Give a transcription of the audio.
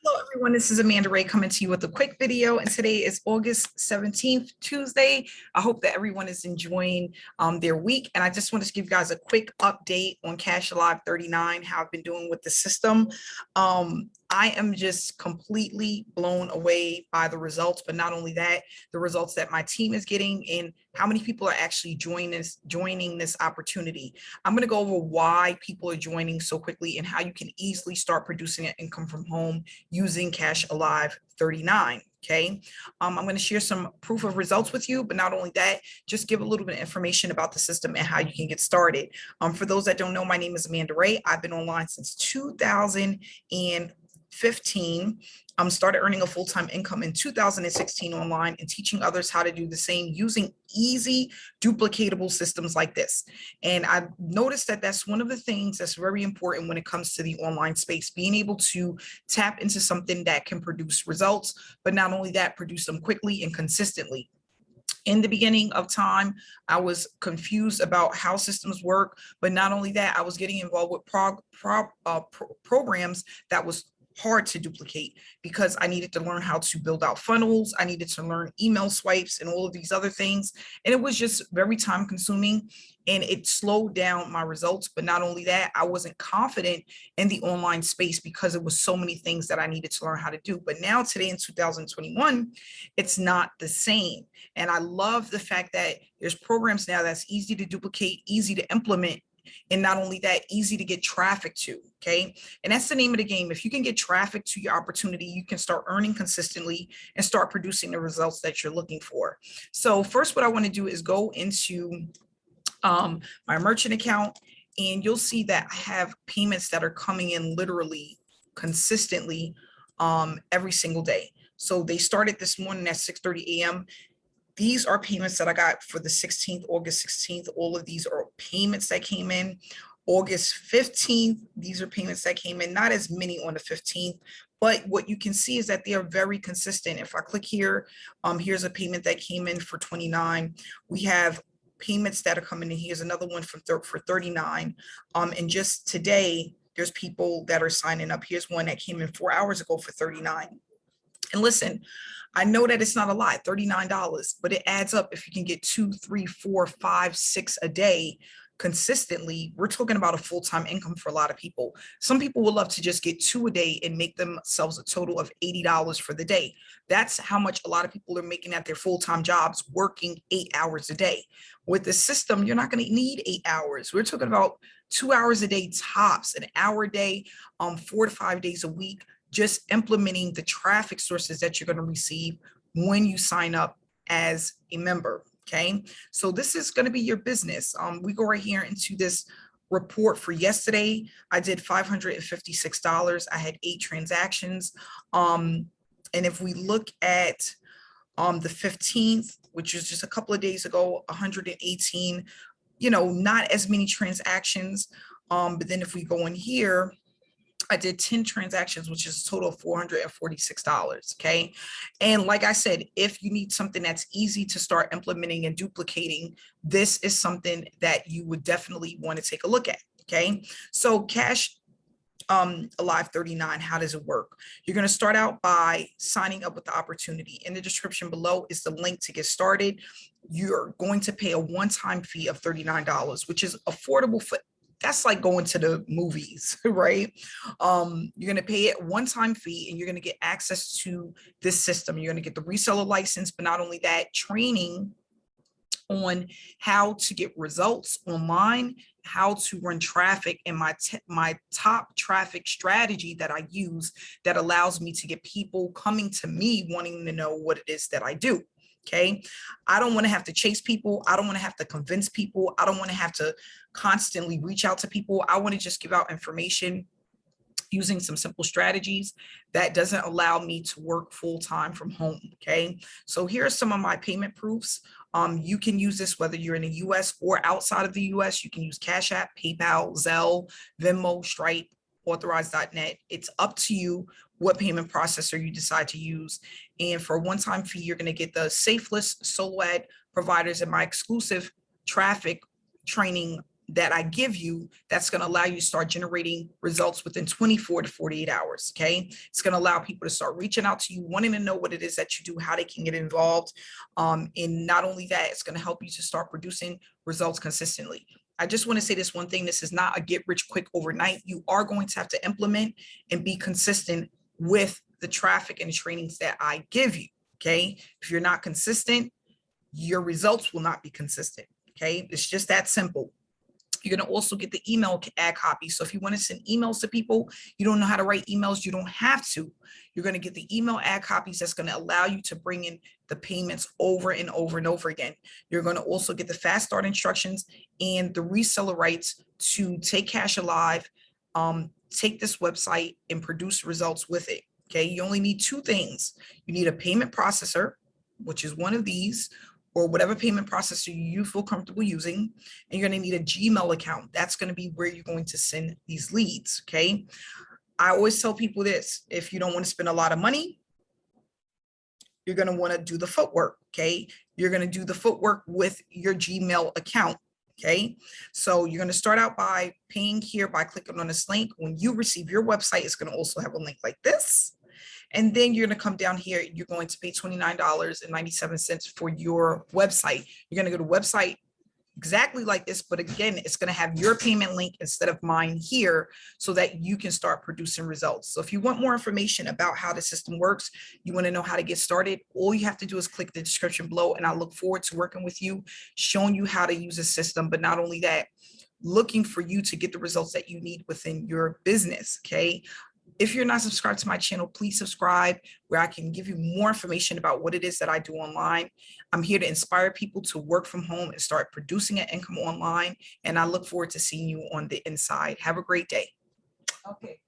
Hello, everyone. This is Amanda Ray coming to you with a quick video, and today is August 17th, Tuesday. I hope that everyone is enjoying their week, and I just wanted to give you guys a quick update on Cash Alive 39, how I've been doing with the system. I am just completely blown away by the results, but not only that, the results that my team is getting and how many people are actually joining this opportunity. I'm going to go over why people are joining so quickly and how you can easily start producing an income from home using Cash Alive 39. Okay, I'm going to share some proof of results with you, but not only that, just give a little bit of information about the system and how you can get started. For those that don't know, my name is Amanda Ray. I've been online since 2015. Started earning a full-time income in 2016 online and teaching others how to do the same using easy duplicatable systems like this. And I've noticed that that's one of the things that's very important when it comes to the online space, being able to tap into something that can produce results, but not only that, produce them quickly and consistently. In the beginning of time, I was confused about how systems work, but not only that, I was getting involved with programs that was hard to duplicate because I needed to learn how to build out funnels. I needed to learn email swipes and all of these other things. And it was just very time consuming and it slowed down my results. But not only that, I wasn't confident in the online space because it was so many things that I needed to learn how to do. But now today in 2021, it's not the same. And I love the fact that there's programs now that's easy to duplicate, easy to implement, and not only that, easy to get traffic to. Okay, and that's the name of the game. If you can get traffic to your opportunity, you can start earning consistently and start producing the results that you're looking for. So first, what I want to do is go into my merchant account, and you'll see that I have payments that are coming in literally consistently every single day. So they started this morning at 6:30 a.m. These are payments that I got for the 16th, August 16th. All of these are payments that came in. August 15th, these are payments that came in, not as many on the 15th, but what you can see is that they are very consistent. If I click here, here's a payment that came in for 29. We have payments that are coming in. Here's another one for 39. And just today, there's people that are signing up. Here's one that came in 4 hours ago for 39. And listen, I know that it's not a lot, $39, but it adds up. If you can get 2, 3, 4, 5, 6 a day consistently, we're talking about a full-time income for a lot of people. Some people would love to just get 2 a day and make themselves a total of $80 for the day. That's how much a lot of people are making at their full-time jobs, working 8 hours a day. With the system, you're not going to need 8 hours. We're talking about 2 hours a day tops, an hour a day, 4 to 5 days a week, just implementing the traffic sources that you're going to receive when you sign up as a member. Okay, so this is going to be your business. We go right here into this report for yesterday. I did $556. I had 8 transactions. And if we look at the 15th, which is just a couple of days ago, 118, not as many transactions. But then if we go in here, I did 10 transactions, which is a total of $446. Okay. And like I said, if you need something that's easy to start implementing and duplicating, this is something that you would definitely want to take a look at. Okay. So Cash Alive 39, how does it work? You're going to start out by signing up with the opportunity. In the description below is the link to get started. You're going to pay a one-time fee of $39, which is affordable for. That's like going to the movies, right? You're going to pay it one-time fee and you're going to get access to this system. You're going to get the reseller license, but not only that, training on how to get results online, how to run traffic, and my top traffic strategy that I use that allows me to get people coming to me wanting to know what it is that I do. Okay, I don't want to have to chase people. I don't want to have to convince people. I don't want to have to constantly reach out to people. I want to just give out information using some simple strategies that doesn't allow me to work full time from home. Okay, so here are some of my payment proofs. You can use this whether you're in the US or outside of the US. You can use CASHAPP, PayPal, Zelle, Venmo, Stripe, Authorize.net. It's up to you what payment processor you decide to use. And for a one-time fee, you're going to get the safe list solo ad providers and my exclusive traffic training that I give you that's going to allow you to start generating results within 24 to 48 hours. Okay. It's going to allow people to start reaching out to you, wanting to know what it is that you do, how they can get involved. And not only that, it's going to help you to start producing results consistently. I just want to say this one thing. This is not a get rich quick overnight. You are going to have to implement and be consistent with the traffic and the trainings that I give you. Okay. If you're not consistent, your results will not be consistent. Okay. It's just that simple. You're going to also get the email ad copy. So if you want to send emails to people, you don't know how to write emails, you don't have to. You're going to get the email ad copies that's going to allow you to bring in the payments over and over and over again. You're going to also get the fast start instructions and the reseller rights to take Cash Alive, take this website and produce results with it. Okay, you only need two things. You need a payment processor, which is one of these, or whatever payment processor you feel comfortable using. And you're going to need a Gmail account. That's going to be where you're going to send these leads. Okay. I always tell people this: if you don't want to spend a lot of money, you're going to want to do the footwork. Okay. You're going to do the footwork with your Gmail account. Okay. So you're going to start out by paying here by clicking on this link. When you receive your website, it's going to also have a link like this. And then you're going to come down here. You're going to pay $29.97 for your website. You're going to go to website exactly like this, but again, it's going to have your payment link instead of mine here so that you can start producing results. So if you want more information about how the system works, you want to know how to get started, all you have to do is click the description below, and I look forward to working with you, showing you how to use the system. But not only that, looking for you to get the results that you need within your business. Okay. If you're not subscribed to my channel, please subscribe, where I can give you more information about what it is that I do online. I'm here to inspire people to work from home and start producing an income online. And I look forward to seeing you on the inside. Have a great day. Okay.